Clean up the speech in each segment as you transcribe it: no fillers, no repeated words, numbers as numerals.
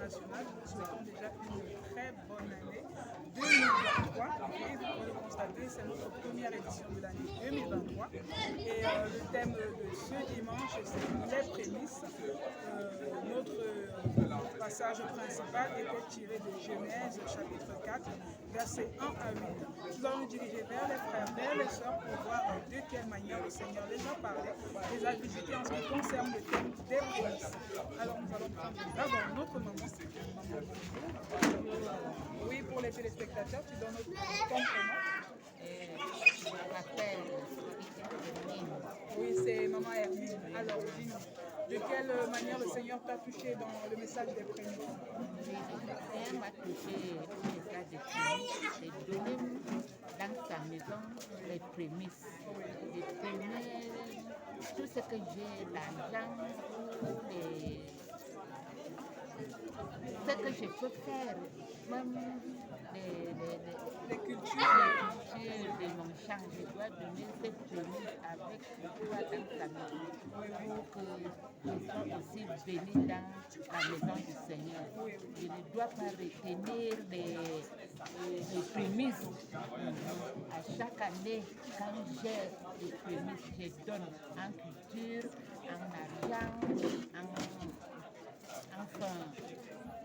international, nous vous souhaitons déjà une très bonne année 2023. Et vous pouvez le constater, c'est notre première édition de l'année 2023. Et le thème de ce dimanche, c'est les prémices. Notre passage principal était tiré de Genèse chapitre 4, versets 1 à 8. Nous allons nous diriger vers les frères, vers les sœurs pour voir de quelle manière le Seigneur les a parlé, les a visités en ce qui concerne le thème des prémices. Alors nous allons prendre d'abord notre maman. Oui, pour les téléspectateurs, tu donnes ton prénom. Je m'appelle Hermine. Oui, c'est maman Hermine. Alors, dis-nous, de quelle manière le Seigneur t'a touché dans le message des prémices? Le Seigneur m'a touché au message des prémices et donné dans sa maison les prémices. Les prémices, tout ce que j'ai, l'argent, ce que je peux faire, même les cultures de mon champ, je dois donner ces prémices avec toi dans sa maison pour que je sois aussi béni dans la maison du Seigneur. Je ne dois pas retenir les prémices. À chaque année, quand j'ai des prémices, je donne en culture, en argent, enfin,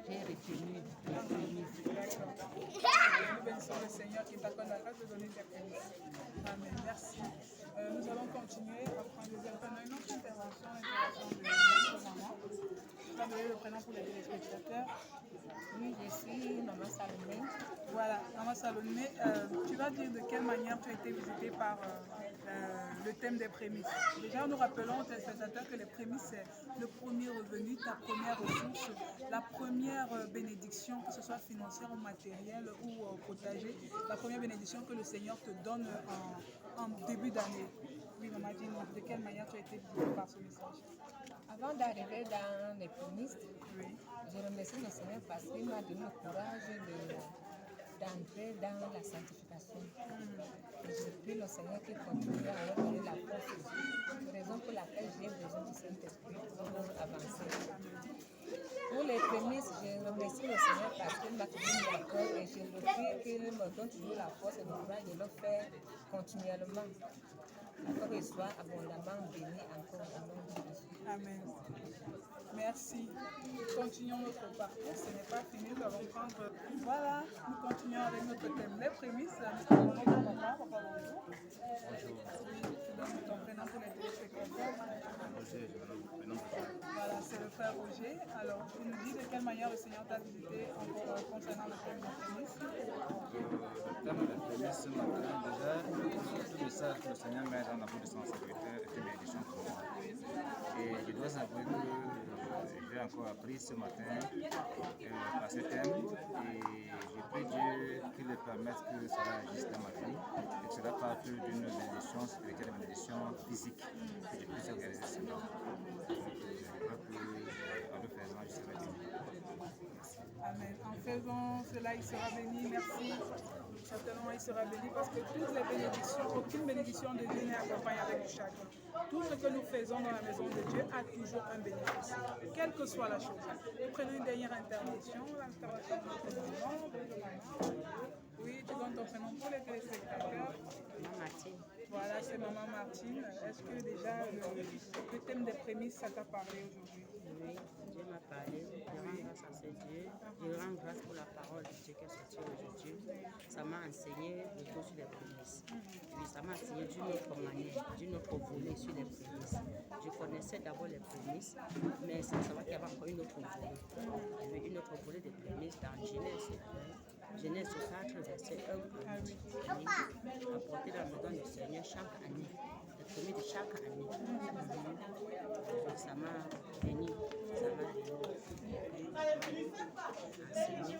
j'ai retenu les prémices. Nous bénissons le Seigneur qui t'accorde la grâce de donner tes prémices. Amen. Merci. Nous allons continuer à prendre des intervenants. Une autre intervention de notre maman. Tu vas donner le prénom pour les téléspectateurs. Oui, je suis Maman Salomé. Voilà, Maman Salomé, tu vas dire de quelle manière tu as été visitée par le thème des prémices. Déjà, nous rappelons aux téléspectateurs que les prémices, c'est le premier revenu, ta première ressource, la première bénédiction, que ce soit financière ou matérielle ou potager, la première bénédiction que le Seigneur te donne en début d'année. Oui, maman, dis-nous, de quelle manière tu as été visitée par ce message? Avant d'arriver dans les prémices, je remercie le Seigneur parce qu'il m'a donné le courage d'entrer dans la sanctification. Et je prie le Seigneur qui continue à me donner la force, raison pour laquelle j'ai besoin du Saint-Esprit pour avancer. Pour les prémices, je remercie le Seigneur parce qu'il m'a toujours mis à cœur et je le prie qu'il me donne toujours la force et le courage de le faire continuellement. Afin qu'il soit abondamment béni encore au nom de Jésus. Amen. Merci. Nous continuons notre parcours. Ce n'est pas fini. Nous allons prendre. Voilà, nous continuons avec notre thème, les prémices. Nous avons notre papa. Papa, bonjour. Bonjour. Oui, tu donnes ton prénom pour les téléspectateurs. Roger, je donne mon prénom. Voilà, c'est le frère Roger. Alors, tu nous dis de quelle manière le Seigneur t'a visité concernant le thème des prémices. Le thème des prémices ce matin, déjà, le message que le Seigneur met dans la bouche de son secrétaire était une bénédiction pour moi. Et je dois avouer que j'ai encore appris ce matin par ce thème et je prie Dieu qu'il le permette que cela agisse dans ma vie et que cela parte d'une bénédiction spirituelle, une bénédiction physique que je puisse organiser cela. Donc, je crois qu'en le faisant, je serai béni. Amen. En faisant cela, il sera béni. Merci. Certainement, il sera béni parce que toutes les bénédictions, aucune bénédiction de Dieu n'est accompagnée avec du chagrin. Tout ce que nous faisons dans la maison de Dieu a toujours un bénéfice, quelle que soit la chose. Nous prenons une dernière intervention, l'intervention de notre maman. Oui, tu donnes ton prénom pour les téléspectateurs. Maman Martine. Voilà, c'est maman Martine. Est-ce que déjà le thème des prémices, ça t'a parlé aujourd'hui? Oui, Dieu m'a parlé. Je rends grâce à ce Dieu. Je rends grâce pour la parole de Dieu qui est sortie aujourd'hui. Ça m'a enseigné beaucoup sur les prémices. Oui, ça m'a enseigné d'une autre manière, d'une autre volée sur les prémices. Je connaissais d'abord les prémices, mais sans savoir qu'il y avait encore une autre volée. Il y avait une autre volée des prémices dans Genèse 4, verset 1 à 8. Apporter dans la maison du Seigneur chaque année. Les prémices de chaque année. Ça m'a béni. Ça m'a enseigné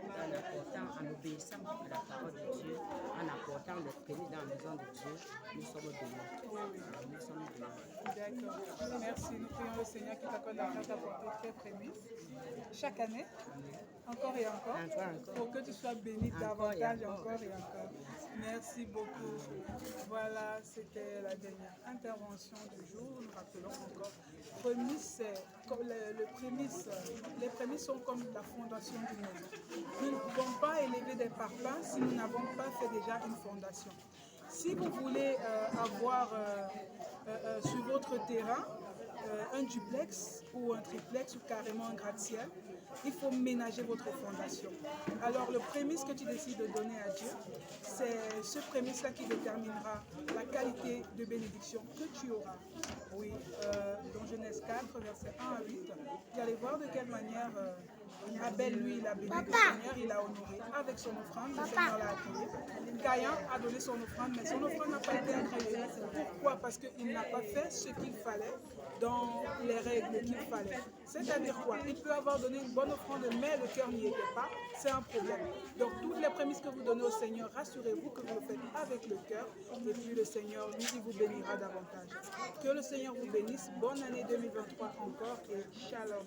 en apportant, en obéissant à la parole de Dieu, en apportant les prémices dans la maison de Dieu, nous sommes bénis. Nous sommes bénis. D'accord. Merci. Nous prions le Seigneur qui t'accorde la grâce d'apporter tes prémices chaque année, encore et encore, pour que tu sois béni davantage, encore et encore. Merci beaucoup. Voilà, c'était la dernière intervention du jour. Nous rappelons encore. Prémices, les prémices sont comme la fondation d'une maison. Nous ne pouvons pas élever des parpaings si nous n'avons pas fait déjà une fondation. Si vous voulez avoir sur votre terrain un duplex ou un triplex ou carrément un gratte-ciel, il faut ménager votre fondation. Alors le prémisse que tu décides de donner à Dieu, c'est ce prémisse-là qui déterminera la qualité de bénédiction que tu auras. Oui, dans Genèse 4, versets 1 à 8, vous allez voir de quelle manière Abel, lui, il a béni le Seigneur, il a honoré avec son offrande, le Seigneur l'a accueilli. Caïn a donné son offrande, mais son offrande n'a pas été agréée. Pourquoi? Parce qu'il n'a pas fait ce qu'il fallait dans les règles qu'il fallait. C'est-à-dire quoi? Il peut avoir donné une bonne offrande, mais le cœur n'y était pas, c'est un problème. Donc toutes les prémices que vous donnez au Seigneur, rassurez-vous que vous le faites avec le cœur, et puis le Seigneur, lui, il vous bénira davantage. Que le Seigneur vous bénisse, bonne année 2023 encore, et shalom.